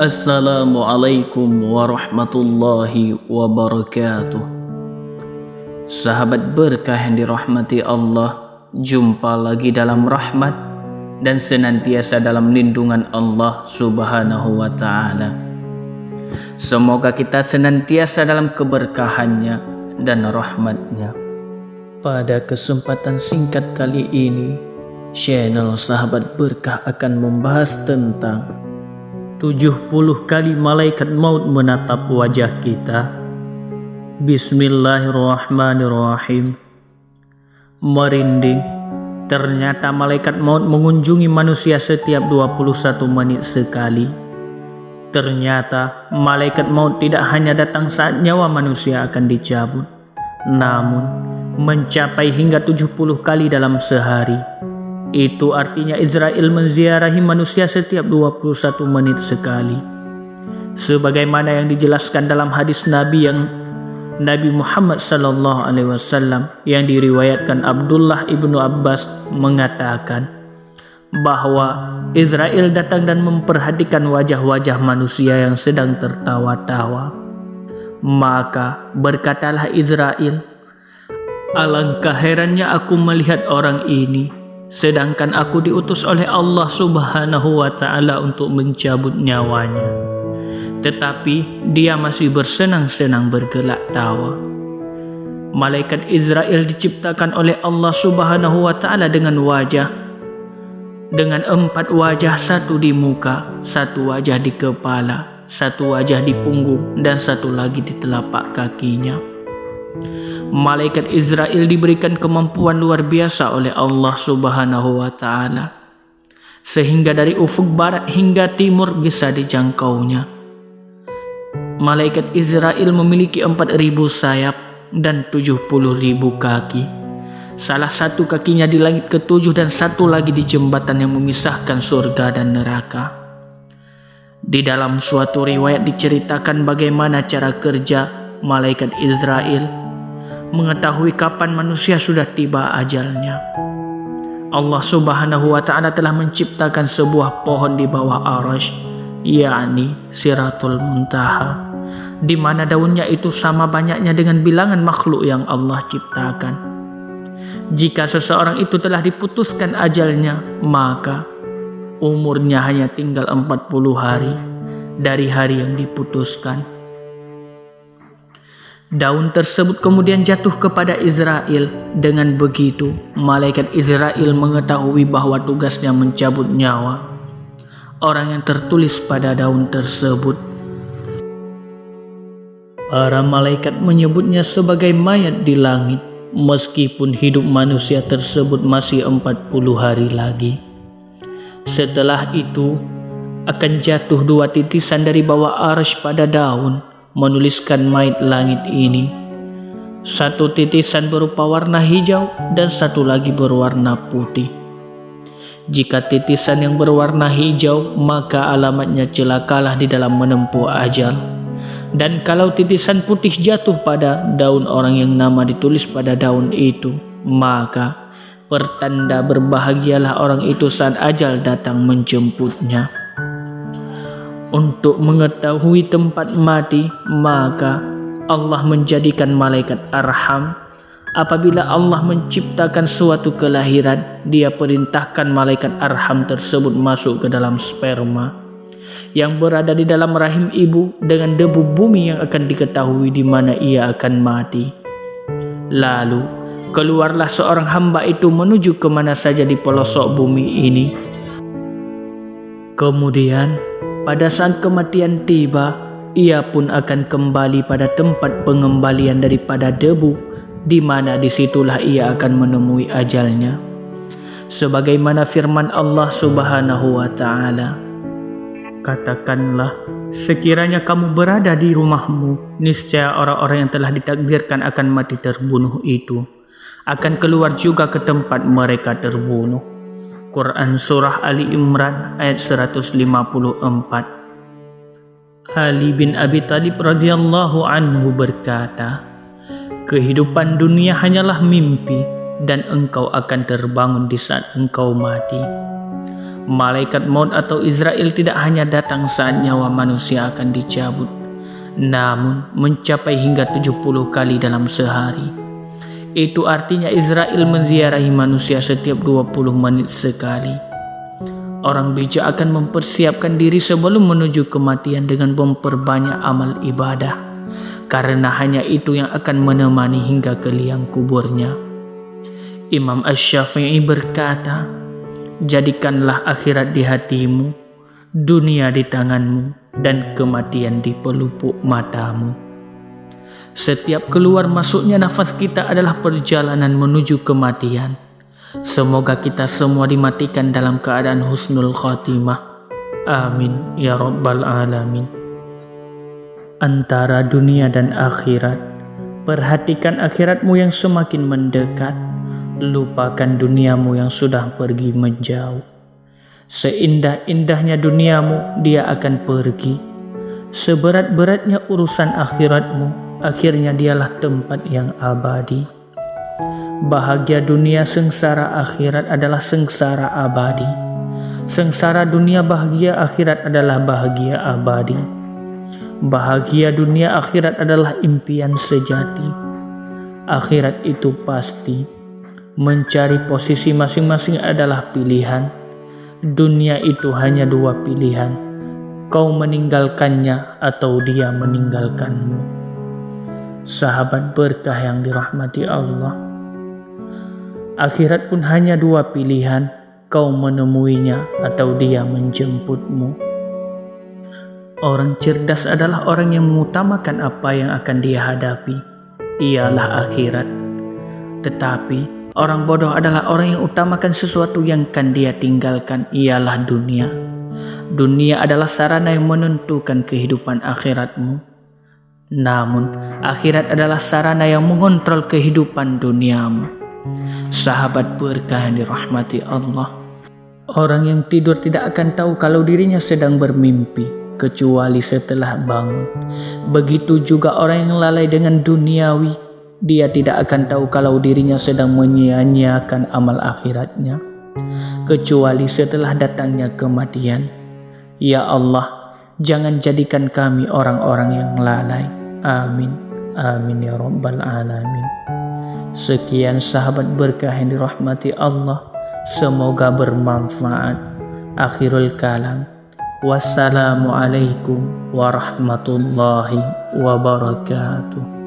Assalamualaikum warahmatullahi wabarakatuh. Sahabat berkah yang dirahmati Allah, jumpa lagi dalam rahmat dan senantiasa dalam lindungan Allah Subhanahu wa ta'ala. Semoga kita senantiasa dalam keberkahannya dan rahmatnya. Pada kesempatan singkat kali ini, channel Sahabat Berkah akan membahas tentang 70 kali malaikat maut menatap wajah kita. Bismillahirrahmanirrahim. Merinding, ternyata malaikat maut mengunjungi manusia setiap 21 menit sekali. Ternyata malaikat maut tidak hanya datang saat nyawa manusia akan dicabut, namun mencapai hingga 70 kali dalam sehari. Itu artinya Israel menziarahi manusia setiap 21 menit sekali. Sebagaimana yang dijelaskan dalam hadis Nabi Muhammad SAW yang diriwayatkan Abdullah ibnu Abbas mengatakan bahwa Israel datang dan memperhatikan wajah-wajah manusia yang sedang tertawa-tawa. Maka berkatalah Israel, "Alangkah herannya aku melihat orang ini, sedangkan aku diutus oleh Allah Subhanahu wa ta'ala untuk mencabut nyawanya. Tetapi dia masih bersenang-senang bergelak tawa." Malaikat Israel diciptakan oleh Allah Subhanahu wa ta'ala dengan 4 wajah, satu di muka, satu wajah di kepala, satu wajah di punggung, dan satu lagi di telapak kakinya. Malaikat Israel diberikan kemampuan luar biasa oleh Allah Subhanahu wa ta'ala, sehingga dari ufuk barat hingga timur bisa dijangkaunya. Malaikat Israel memiliki 4.000 sayap dan 70.000 kaki. Salah satu kakinya di langit ke-7 dan satu lagi di jembatan yang memisahkan surga dan neraka. Di dalam suatu riwayat diceritakan bagaimana cara kerja malaikat Israel mengetahui kapan manusia sudah tiba ajalnya. Allah Subhanahu wa ta'ala telah menciptakan sebuah pohon di bawah Arasy, yakni Siratul Muntaha, di mana daunnya itu sama banyaknya dengan bilangan makhluk yang Allah ciptakan. Jika seseorang itu telah diputuskan ajalnya, maka umurnya hanya tinggal 40 hari dari hari yang diputuskan. Daun tersebut kemudian jatuh kepada Israel. Dengan begitu, malaikat Israel mengetahui bahwa tugasnya mencabut nyawa orang yang tertulis pada daun tersebut. Para malaikat menyebutnya sebagai mayat di langit, meskipun hidup manusia tersebut masih 40 hari lagi. Setelah itu, akan jatuh 2 titisan dari bawah Arasy pada daun, menuliskan mayat langit ini. Satu titisan berupa warna hijau dan satu lagi berwarna putih. Jika titisan yang berwarna hijau, maka alamatnya celakalah di dalam menempuh ajal. Dan kalau titisan putih jatuh pada daun orang yang nama ditulis pada daun itu, maka pertanda berbahagialah orang itu saat ajal datang menjemputnya. Untuk mengetahui tempat mati, maka Allah menjadikan malaikat arham. Apabila Allah menciptakan suatu kelahiran, Dia perintahkan malaikat arham tersebut masuk ke dalam sperma yang berada di dalam rahim ibu dengan debu bumi yang akan diketahui di mana ia akan mati. Lalu keluarlah seorang hamba itu menuju ke mana saja di pelosok bumi ini. Kemudian pada saat kematian tiba, ia pun akan kembali pada tempat pengembalian daripada debu, di mana disitulah ia akan menemui ajalnya. Sebagaimana firman Allah Subhanahu wa ta'ala, "Katakanlah, sekiranya kamu berada di rumahmu, niscaya orang-orang yang telah ditakdirkan akan mati terbunuh itu akan keluar juga ke tempat mereka terbunuh." Quran Surah Ali Imran ayat 154. Ali bin Abi Thalib radhiyallahu anhu berkata, "Kehidupan dunia hanyalah mimpi dan engkau akan terbangun di saat engkau mati. Malaikat maut atau Israel tidak hanya datang saat nyawa manusia akan dicabut, namun mencapai hingga 70 kali dalam sehari. Itu artinya Israel menziarahi manusia setiap 20 menit sekali. Orang bijak akan mempersiapkan diri sebelum menuju kematian dengan memperbanyak amal ibadah, karena hanya itu yang akan menemani hingga ke liang kuburnya. Imam Asy-Syafi'i berkata, "Jadikanlah akhirat di hatimu, dunia di tanganmu, dan kematian di pelupuk matamu." Setiap keluar masuknya nafas kita adalah perjalanan menuju kematian. Semoga kita semua dimatikan dalam keadaan husnul khatimah. Amin ya rabbal alamin. Antara dunia dan akhirat, perhatikan akhiratmu yang semakin mendekat. Lupakan duniamu yang sudah pergi menjauh. Seindah-indahnya duniamu, dia akan pergi. Seberat-beratnya urusan akhiratmu, akhirnya dialah tempat yang abadi. Bahagia dunia, sengsara akhirat adalah sengsara abadi. Sengsara dunia, bahagia akhirat adalah bahagia abadi. Bahagia dunia, akhirat adalah impian sejati. Akhirat itu pasti. Mencari posisi masing-masing adalah pilihan. Dunia itu hanya dua pilihan. Kau meninggalkannya atau dia meninggalkanmu. Sahabat berkah yang dirahmati Allah, akhirat pun hanya dua pilihan. Kau menemuinya atau dia menjemputmu. Orang cerdas adalah orang yang mengutamakan apa yang akan dia hadapi, ialah akhirat. Tetapi orang bodoh adalah orang yang utamakan sesuatu yang akan dia tinggalkan, ialah dunia. Dunia adalah sarana yang menentukan kehidupan akhiratmu. Namun, akhirat adalah sarana yang mengontrol kehidupan duniamu. Sahabat berkah yang dirahmati Allah, orang yang tidur tidak akan tahu kalau dirinya sedang bermimpi, kecuali setelah bangun. Begitu juga orang yang lalai dengan duniawi, dia tidak akan tahu kalau dirinya sedang menyia-nyiakan amal akhiratnya, kecuali setelah datangnya kematian. Ya Allah, jangan jadikan kami orang-orang yang lalai. Amin. Amin ya rabbal alamin. Sekian sahabat berkah yang dirahmati Allah, semoga bermanfaat. Akhirul kalam. Wassalamualaikum warahmatullahi wabarakatuh.